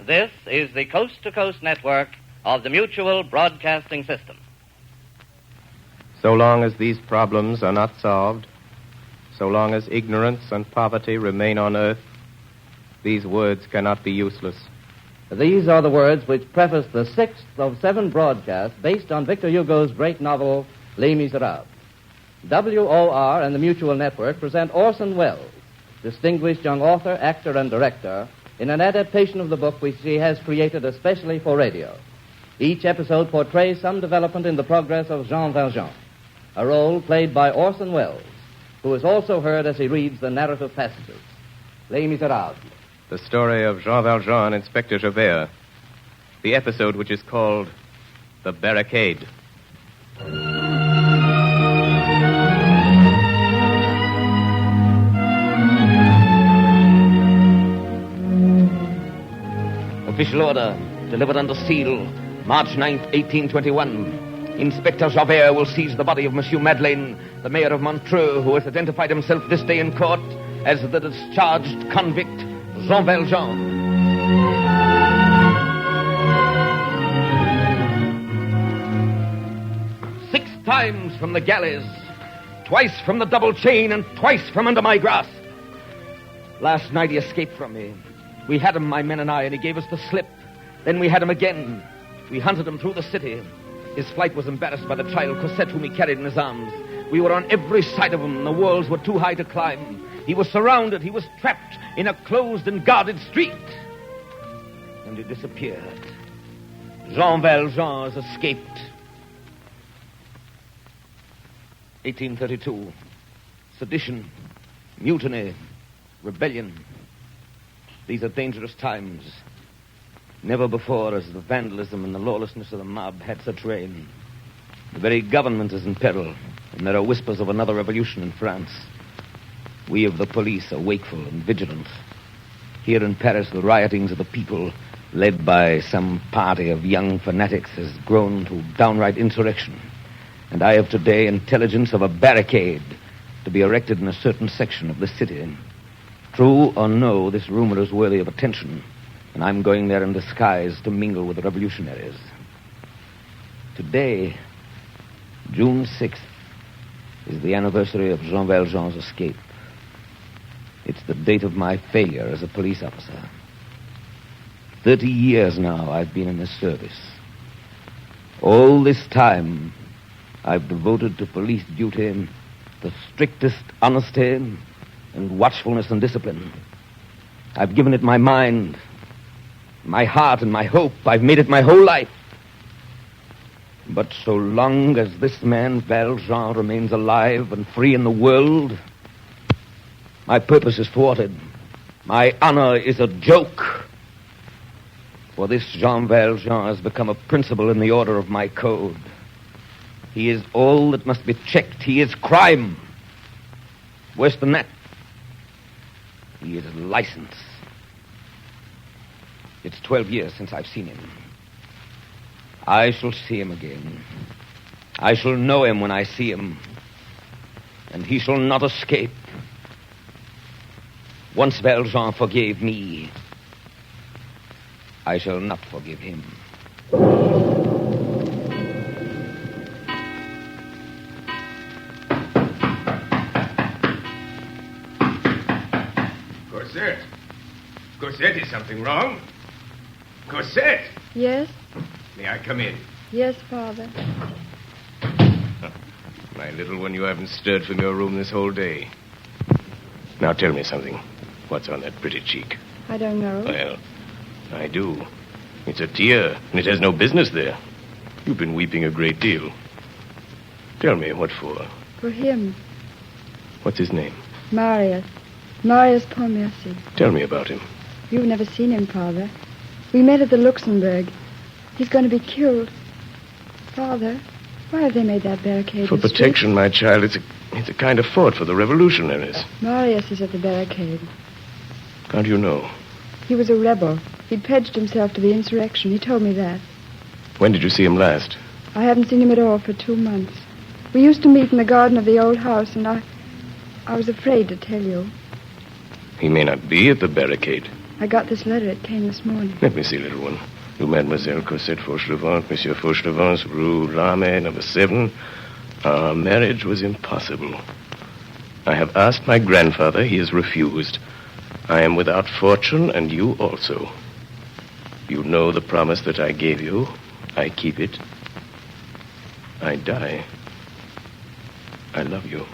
This is the coast-to-coast network of the Mutual Broadcasting System. So long as these problems are not solved, so long as ignorance and poverty remain on earth, these words cannot be useless. These are the words which preface the sixth of 7 broadcasts based on Victor Hugo's great novel, Les Misérables. WOR and the Mutual Network present Orson Welles, distinguished young author, actor, and director, in an adaptation of the book which he has created especially for radio. Each episode portrays some development in the progress of Jean Valjean, a role played by Orson Welles, who is also heard as he reads the narrative passages. Les Misérables. The story of Jean Valjean and Inspector Javert. The episode which is called The Barricade. Official order, delivered under seal, March 9th, 1821. Inspector Javert will seize the body of Monsieur Madeleine, the mayor of Montreux, who has identified himself this day in court as the discharged convict, Jean Valjean. Six times from the galleys, twice from the double chain, and twice from under my grasp. Last night he escaped from me. We had him, my men and I, and he gave us the slip. Then we had him again. We hunted him through the city. His flight was embarrassed by the child Cosette, whom he carried in his arms. We were on every side of him. The walls were too high to climb. He was surrounded. He was trapped in a closed and guarded street. And he disappeared. Jean Valjean has escaped. 1832. Sedition, mutiny, rebellion. These are dangerous times. Never before has the vandalism and the lawlessness of the mob had such reign. The very government is in peril, and there are whispers of another revolution in France. We of the police are wakeful and vigilant. Here in Paris, the riotings of the people, led by some party of young fanatics, has grown to downright insurrection. And I have today intelligence of a barricade to be erected in a certain section of the city. True or no, this rumor is worthy of attention, and I'm going there in disguise to mingle with the revolutionaries. Today, June 6th, is the anniversary of Jean Valjean's escape. It's the date of my failure as a police officer. 30 years now I've been in his service. All this time, I've devoted to police duty the strictest honesty and watchfulness and discipline. I've given it my mind, my heart, and my hope. I've made it my whole life. But so long as this man, Valjean, remains alive and free in the world, my purpose is thwarted. My honor is a joke. For this Jean Valjean has become a principle in the order of my code. He is all that must be checked. He is crime. Worse than that, he is license. It's 12 years since I've seen him. I shall see him again. I shall know him when I see him. And he shall not escape. Once Valjean forgave me, I shall not forgive him. Cosette? Cosette, is something wrong? Cosette! Yes? May I come in? Yes, Father. My little one, you haven't stirred from your room this whole day. Now tell me something. What's on that pretty cheek? I don't know. Well, I do. It's a tear, and it has no business there. You've been weeping a great deal. Tell me, what for? For him. What's his name? Marius. Marius Pontmercy. Tell me about him. You've never seen him, Father. We met at the Luxembourg. He's going to be killed. Father, why have they made that barricade? For protection, my child. It's a kind of fort for the revolutionaries. Marius is at the barricade. How do you know? He was a rebel. He'd pledged himself to the insurrection. He told me that. When did you see him last? I haven't seen him at all for 2 months. We used to meet in the garden of the old house, and I was afraid to tell you. He may not be at the barricade. I got this letter. It came this morning. Let me see, little one. To Mademoiselle Cosette Fauchelevent, Monsieur Fauchelevent's Rue Lame, number 7. Our marriage was impossible. I have asked my grandfather. He has refused. I am without fortune, and you also. You know the promise that I gave you. I keep it. I die. I love you.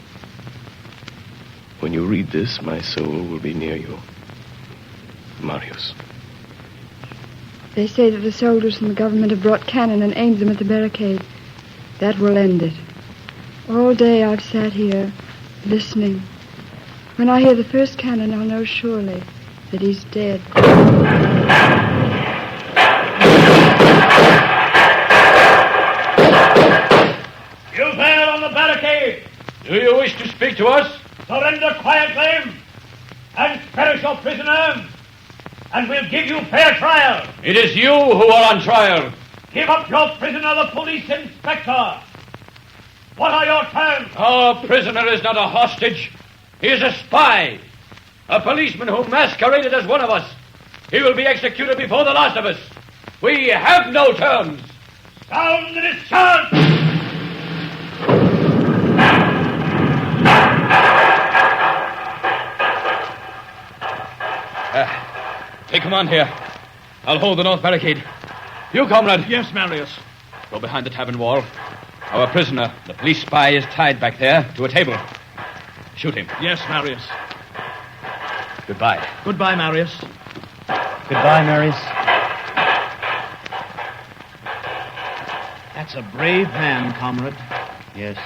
When you read this, my soul will be near you. Marius. They say that the soldiers from the government have brought cannon and aimed them at the barricade. That will end it. All day I've sat here, listening. When I hear the first cannon, I'll know surely that he's dead. You there on the barricade! Do you wish to speak to us? Surrender quietly and perish your prisoner, and we'll give you fair trial. It is you who are on trial. Give up your prisoner, the police inspector. What are your terms? Our prisoner is not a hostage. He is a spy. A policeman who masqueraded as one of us. He will be executed before the last of us. We have no terms. Sound the discharge! Take him on here. I'll hold the north barricade. You, comrade. Yes, Marius. Go behind the tavern wall. Our prisoner, the police spy, is tied back there to a table. Shoot him. Yes, Marius. Goodbye. Goodbye, Marius. Goodbye, Marius. That's a brave man, comrade. Yes,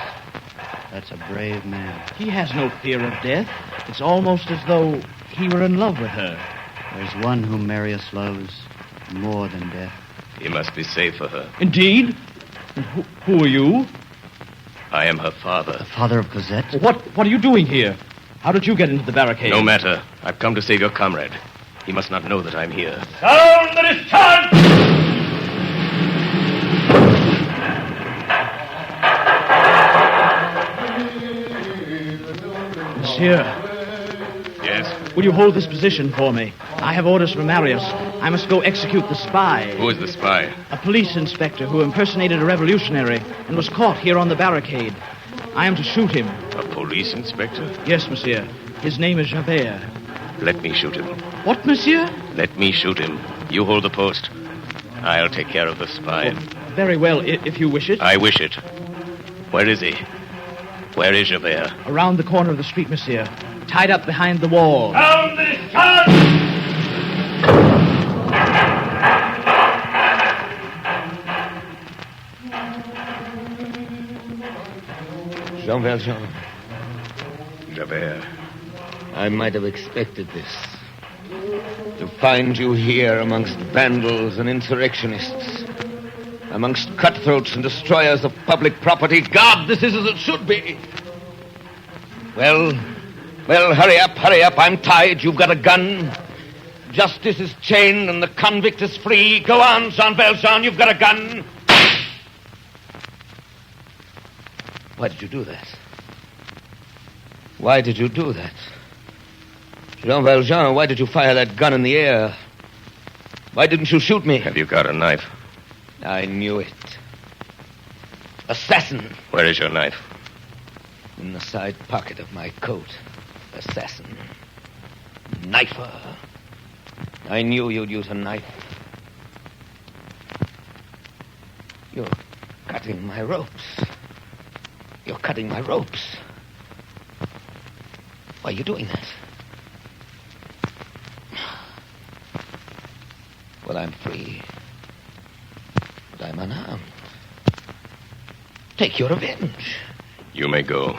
that's a brave man. He has no fear of death. It's almost as though he were in love with her. There's one whom Marius loves more than death. He must be safe for her. Indeed? And who are you? I am her father. The father of Cosette? What are you doing here? How did you get into the barricade? No matter. I've come to save your comrade. He must not know that I'm here. Sound the discharge! Monsieur. Yes? Will you hold this position for me? I have orders from Marius. I must go execute the spy. Who is the spy? A police inspector who impersonated a revolutionary and was caught here on the barricade. I am to shoot him. A police inspector? Yes, monsieur. His name is Javert. Let me shoot him. What, monsieur? Let me shoot him. You hold the post. I'll take care of the spy. Very well, if you wish it. I wish it. Where is he? Where is Javert? Around the corner of the street, monsieur. Tied up behind the wall. Sound the discharge! Jean Valjean. Javert. I might have expected this. To find you here amongst vandals and insurrectionists. Amongst cutthroats and destroyers of public property. God, this is as it should be. Well, hurry up. I'm tied. You've got a gun. Justice is chained and the convict is free. Go on, Jean Valjean, you've got a gun. Why did you do that? Why did you do that? Jean Valjean, why did you fire that gun in the air? Why didn't you shoot me? Have you got a knife? I knew it. Assassin. Where is your knife? In the side pocket of my coat. Assassin. Knifer. I knew you'd use a knife. You're cutting my ropes. You're cutting my ropes. Why are you doing that? Well, I'm free. But I'm unarmed. Take your revenge. You may go.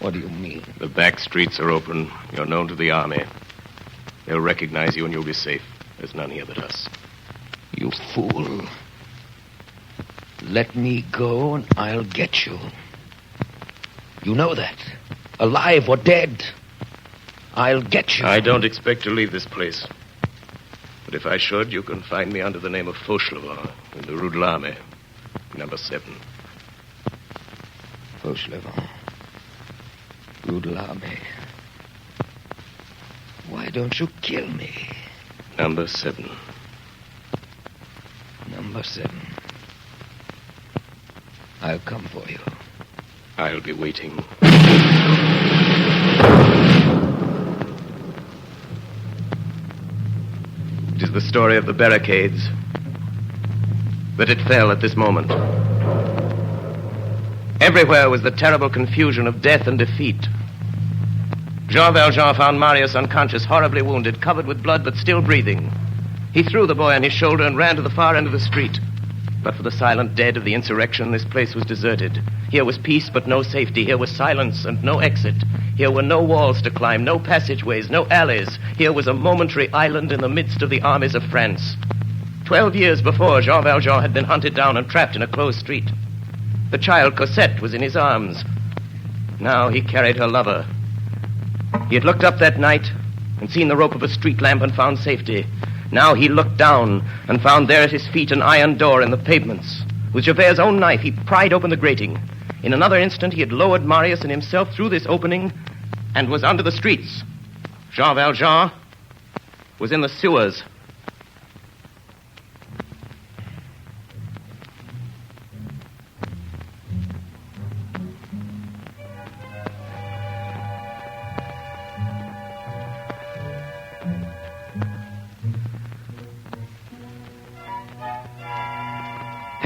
What do you mean? The back streets are open. You're known to the army. They'll recognize you and you'll be safe. There's none here but us. You fool. Let me go and I'll get you. You know that. Alive or dead. I'll get you. I don't expect to leave this place. But if I should, you can find me under the name of Fauchelevent in the Rue de l'Armée, number 7. Fauchelevent. Rue de l'Armée. Why don't you kill me? Number 7. Number 7. I'll come for you. I'll be waiting. It is the story of the barricades. That it fell at this moment. Everywhere was the terrible confusion of death and defeat. Jean Valjean found Marius unconscious, horribly wounded, covered with blood, but still breathing. He threw the boy on his shoulder and ran to the far end of the street. But for the silent dead of the insurrection, this place was deserted. Here was peace, but no safety. Here was silence and no exit. Here were no walls to climb, no passageways, no alleys. Here was a momentary island in the midst of the armies of France. 12 years before, Jean Valjean had been hunted down and trapped in a closed street. The child Cosette was in his arms. Now he carried her lover. He had looked up that night and seen the rope of a street lamp and found safety. Now he looked down and found there at his feet an iron door in the pavements. With Javert's own knife, he pried open the grating. In another instant, he had lowered Marius and himself through this opening and was under the streets. Jean Valjean was in the sewers.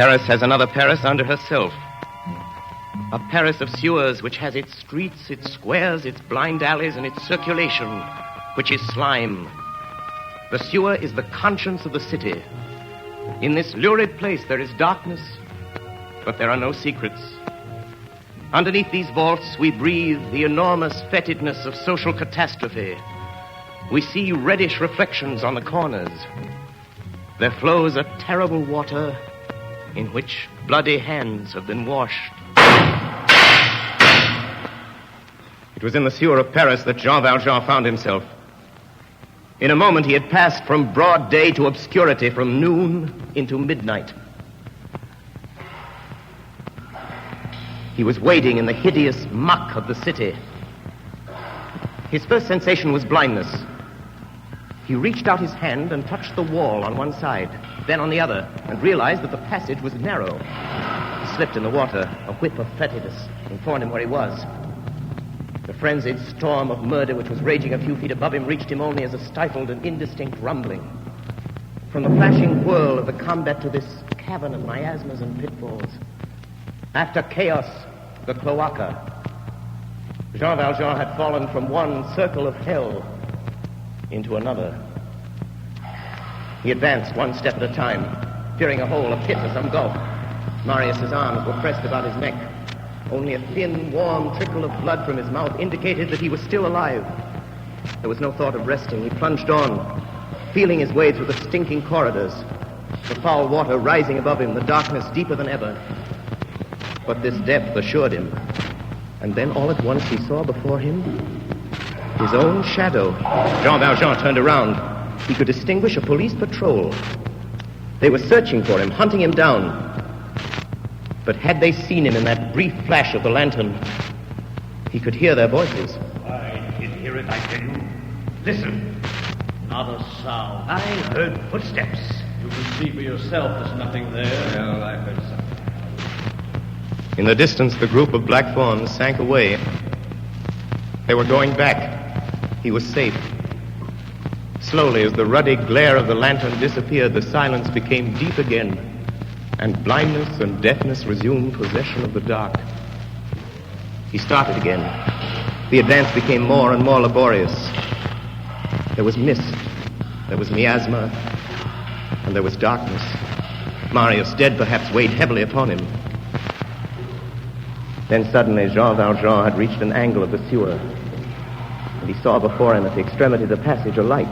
Paris has another Paris under herself. A Paris of sewers which has its streets, its squares, its blind alleys, and its circulation, which is slime. The sewer is the conscience of the city. In this lurid place there is darkness, but there are no secrets. Underneath these vaults we breathe the enormous fetidness of social catastrophe. We see reddish reflections on the corners. There flows a terrible water in which bloody hands have been washed. It was in the sewer of Paris that Jean Valjean found himself. In a moment he had passed from broad day to obscurity, from noon into midnight. He was wading in the hideous muck of the city. His first sensation was blindness. He reached out his hand and touched the wall on one side, then on the other, and realized that the passage was narrow. He slipped in the water. A whip of fetidness informed him where he was. The frenzied storm of murder which was raging a few feet above him reached him only as a stifled and indistinct rumbling. From the flashing whirl of the combat to this cavern of miasmas and pitfalls. After chaos, the cloaca. Jean Valjean had fallen from one circle of hell into another. He advanced one step at a time, fearing a hole, a pit, or some gulf. Marius's arms were pressed about his neck. Only a thin, warm trickle of blood from his mouth indicated that he was still alive. There was no thought of resting. He plunged on, feeling his way through the stinking corridors, the foul water rising above him, the darkness deeper than ever. But this depth assured him. And then all at once he saw before him his own shadow. Jean Valjean turned around. He could distinguish a police patrol. They were searching for him, hunting him down. But had they seen him in that brief flash of the lantern, he could hear their voices. I did hear it, I tell you. Listen. Not a sound. I heard footsteps. You can see for yourself there's nothing there. Well, I heard something. In the distance, the group of black forms sank away. They were going back. He was safe. Slowly, as the ruddy glare of the lantern disappeared, the silence became deep again, and blindness and deafness resumed possession of the dark. He started again. The advance became more and more laborious. There was mist, there was miasma, and there was darkness. Marius, dead perhaps, weighed heavily upon him. Then suddenly Jean Valjean had reached an angle of the sewer, and he saw before him at the extremity of the passage a light.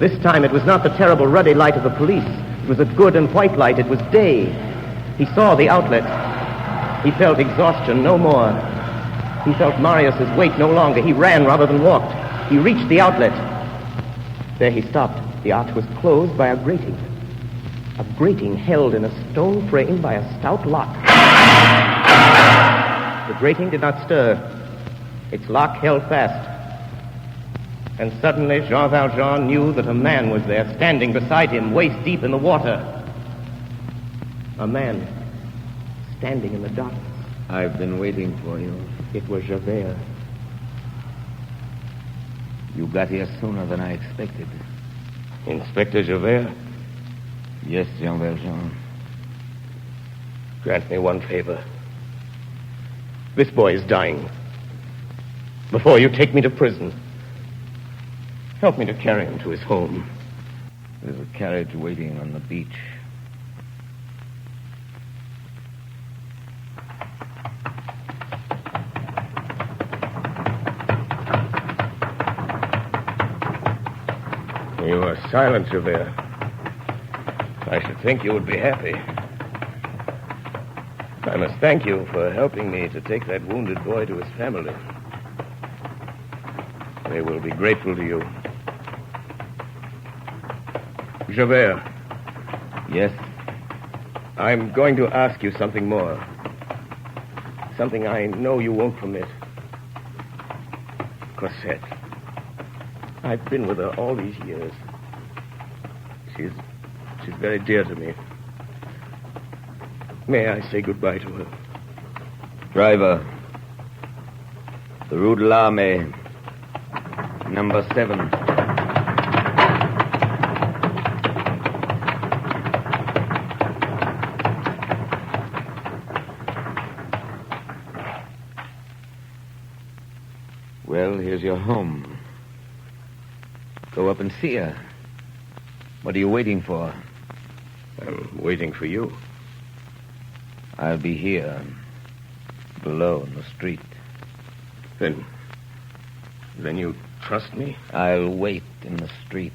This time it was not the terrible ruddy light of the police. It was a good and white light. It was day. He saw the outlet. He felt exhaustion no more. He felt Marius's weight no longer. He ran rather than walked. He reached the outlet. There he stopped. The arch was closed by a grating. A grating held in a stone frame by a stout lock. The grating did not stir. Its lock held fast. And suddenly Jean Valjean knew that a man was there, standing beside him, waist deep in the water. A man standing in the darkness. I've been waiting for you. It was Javert. You got here sooner than I expected. Inspector Javert? Yes, Jean Valjean. Grant me one favor. This boy is dying. Before you take me to prison, help me to carry him to his home. There's a carriage waiting on the beach. You are silent, Javert. I should think you would be happy. I must thank you for helping me to take that wounded boy to his family. They will be grateful to you. Javert. Yes? I'm going to ask you something more. Something I know you won't permit. Cosette. I've been with her all these years. She's very dear to me. May I say goodbye to her? Driver. The Rue de l'Armée. Number 7. Well, here's your home. Go up and see her. What are you waiting for? I'm waiting for you. I'll be here, below in the street. Then you trust me? I'll wait in the street.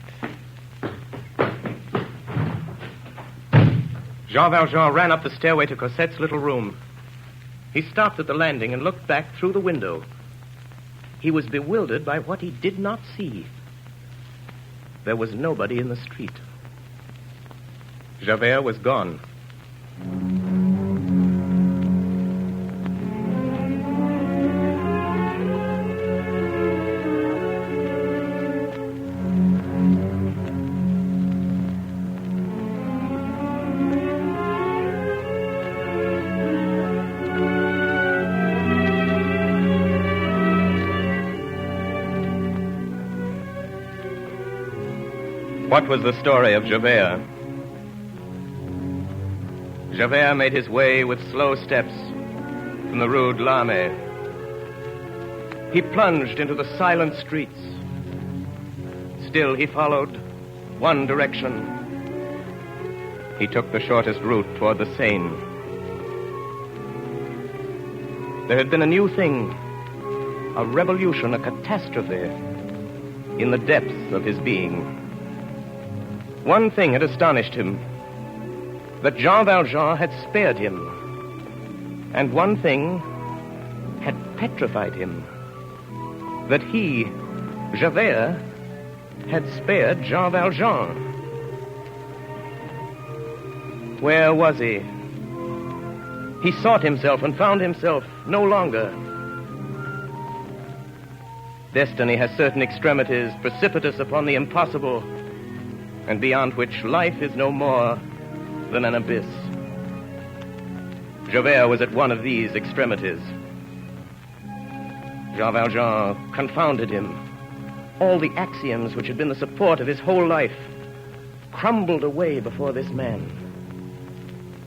Jean Valjean ran up the stairway to Cosette's little room. He stopped at the landing and looked back through the window. He was bewildered by what he did not see. There was nobody in the street. Javert was gone. What was the story of Javert? Javert made his way with slow steps from the Rue de l'Armée. He plunged into the silent streets. Still he followed one direction. He took the shortest route toward the Seine. There had been a new thing, a revolution, a catastrophe in the depths of his being. One thing had astonished him, that Jean Valjean had spared him. And one thing had petrified him, that he, Javert, had spared Jean Valjean. Where was he? He sought himself and found himself no longer. Destiny has certain extremities precipitous upon the impossible, and beyond which life is no more than an abyss. Javert was at one of these extremities. Jean Valjean confounded him. All the axioms which had been the support of his whole life crumbled away before this man.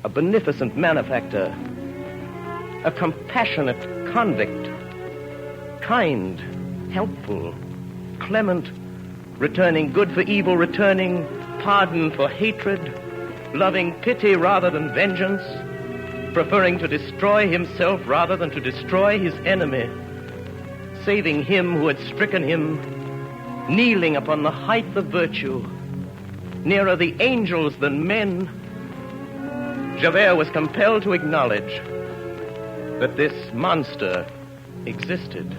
A beneficent malefactor, a compassionate convict, kind, helpful, clement, returning good for evil, returning pardon for hatred, loving pity rather than vengeance, preferring to destroy himself rather than to destroy his enemy, saving him who had stricken him, kneeling upon the height of virtue, nearer the angels than men. Javert was compelled to acknowledge that this monster existed.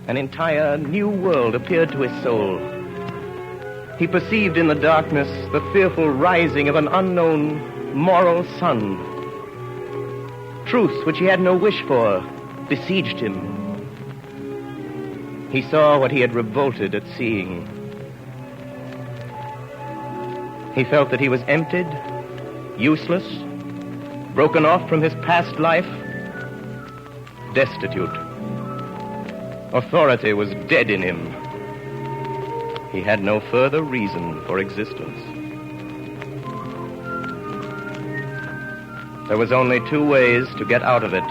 An entire new world appeared to his soul. He perceived in the darkness the fearful rising of an unknown moral sun. Truths which he had no wish for besieged him. He saw what he had revolted at seeing. He felt that he was emptied, useless, broken off from his past life, destitute. Authority was dead in him. He had no further reason for existence. There was only two ways to get out of it.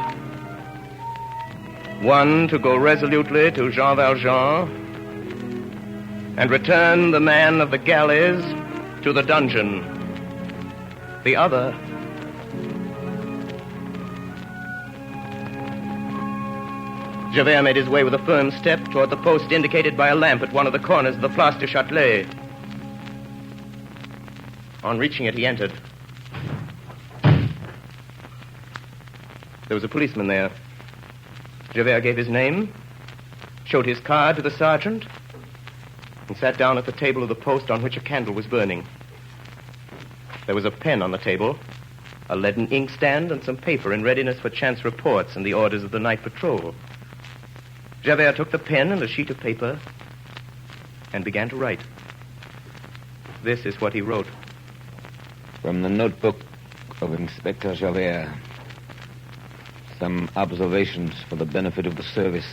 One, to go resolutely to Jean Valjean and return the man of the galleys to the dungeon. The other, Javert made his way with a firm step toward the post indicated by a lamp at one of the corners of the Place du Châtelet. On reaching it, he entered. There was a policeman there. Javert gave his name, showed his card to the sergeant, and sat down at the table of the post on which a candle was burning. There was a pen on the table, a leaden inkstand, and some paper in readiness for chance reports and the orders of the night patrol. Javert took the pen and a sheet of paper and began to write. This is what he wrote. From the notebook of Inspector Javert, some observations for the benefit of the service.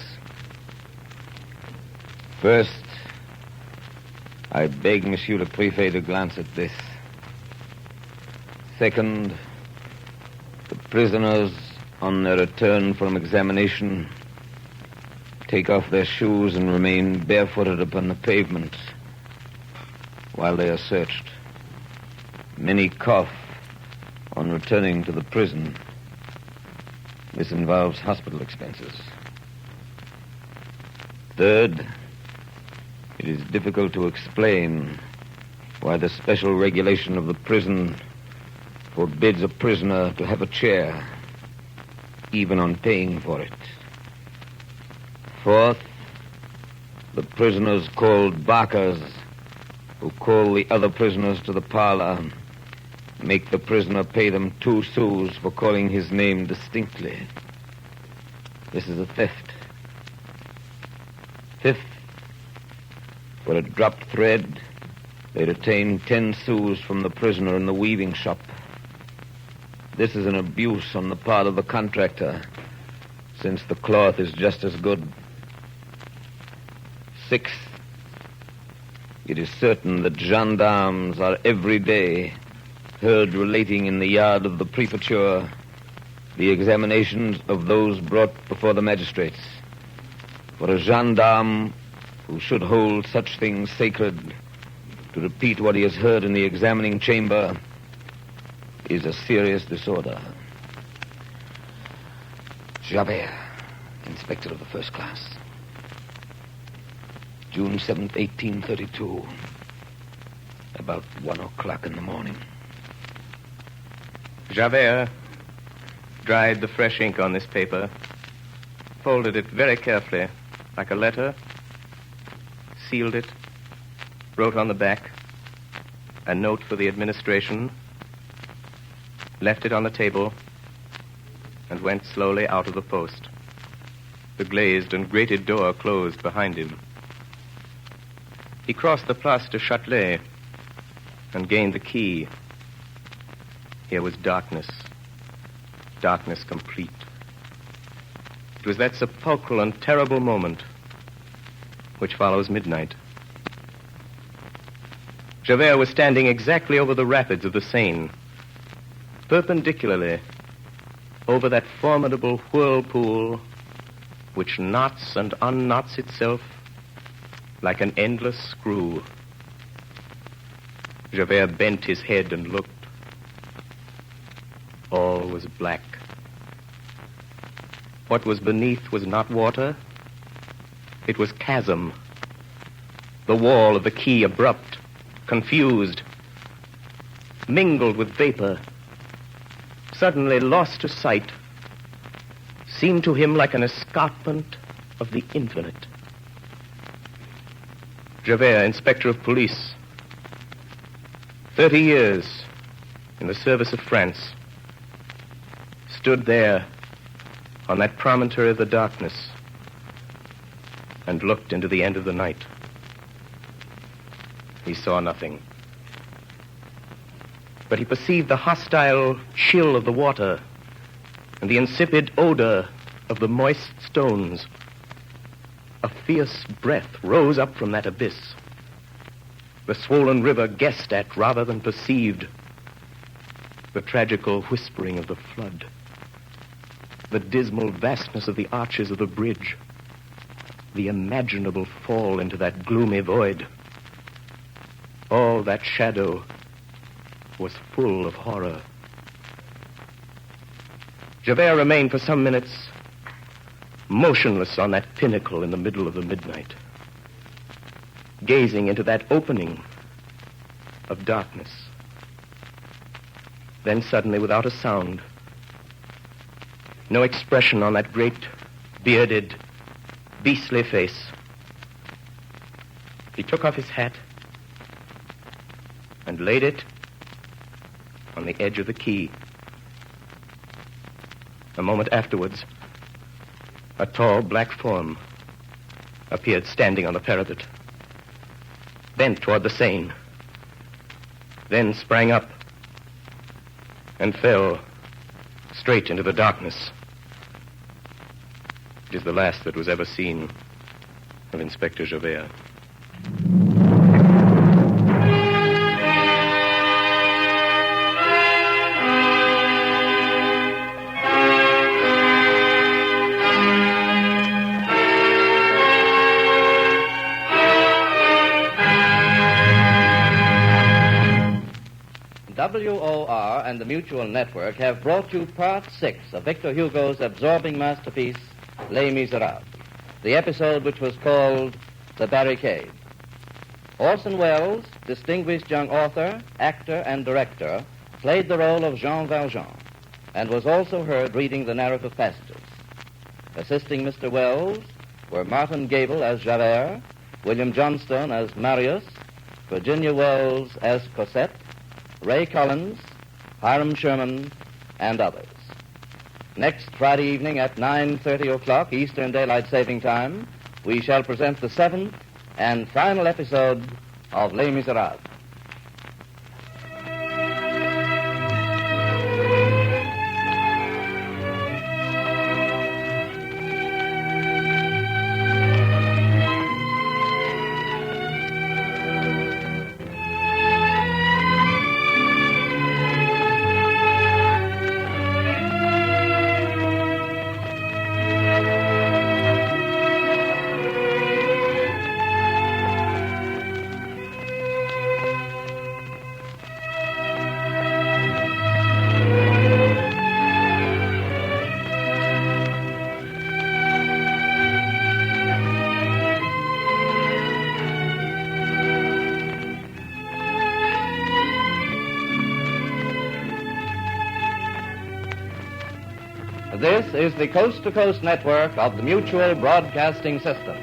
First, I beg Monsieur le Préfet to glance at this. Second, the prisoners, on their return from examination, take off their shoes and remain barefooted upon the pavement while they are searched. Many cough on returning to the prison. This involves hospital expenses. Third, it is difficult to explain why the special regulation of the prison forbids a prisoner to have a chair, even on paying for it. Fourth, the prisoners called barkers, who call the other prisoners to the parlor, make the prisoner pay them 2 sous for calling his name distinctly. This is a theft. Fifth, for a dropped thread, they retain 10 sous from the prisoner in the weaving shop. This is an abuse on the part of the contractor, since the cloth is just as good. Sixth, it is certain that gendarmes are every day heard relating in the yard of the prefecture the examinations of those brought before the magistrates. For a gendarme who should hold such things sacred to repeat what he has heard in the examining chamber is a serious disorder. Javert, Inspector of the First Class. June 7th, 1832. About 1 o'clock in the morning. Javert dried the fresh ink on this paper, folded it very carefully, like a letter, sealed it, wrote on the back a note for the administration, left it on the table, and went slowly out of the post. The glazed and grated door closed behind him. He crossed the Place du Châtelet and gained the quay. Here was darkness. Darkness complete. It was that sepulchral and terrible moment which follows midnight. Javert was standing exactly over the rapids of the Seine, perpendicularly over that formidable whirlpool which knots and unknots itself like an endless screw. Javert bent his head and looked. All was black. What was beneath was not water. It was chasm. The wall of the quay abrupt, confused, mingled with vapor, suddenly lost to sight, seemed to him like an escarpment of the infinite. Javert, Inspector of Police, 30 years in the service of France, stood there on that promontory of the darkness, and looked into the end of the night. He saw nothing. But he perceived the hostile chill of the water and the insipid odor of the moist stones. A fierce breath rose up from that abyss. The swollen river guessed at rather than perceived the tragical whispering of the flood, the dismal vastness of the arches of the bridge, the imaginable fall into that gloomy void. All that shadow was full of horror. Javert remained for some minutes motionless on that pinnacle in the middle of the midnight, gazing into that opening of darkness. Then suddenly, without a sound, no expression on that great, bearded, beastly face, he took off his hat and laid it on the edge of the quay. A moment afterwards, a tall black form appeared standing on the parapet, bent toward the Seine, then sprang up and fell straight into the darkness. It is the last that was ever seen of Inspector Javert. WOR and the Mutual Network have brought you Part 6 of Victor Hugo's absorbing masterpiece, Les Misérables, the episode which was called The Barricade. Orson Welles, distinguished young author, actor, and director, played the role of Jean Valjean and was also heard reading the narrative passages. Assisting Mr. Welles were Martin Gabel as Javert, William Johnstone as Marius, Virginia Wells as Cosette, Ray Collins, Hiram Sherman, and others. Next Friday evening at 9:30 o'clock Eastern Daylight Saving Time, we shall present the 7th and final episode of Les Misérables. This is the Coast to Coast network of the Mutual Broadcasting System.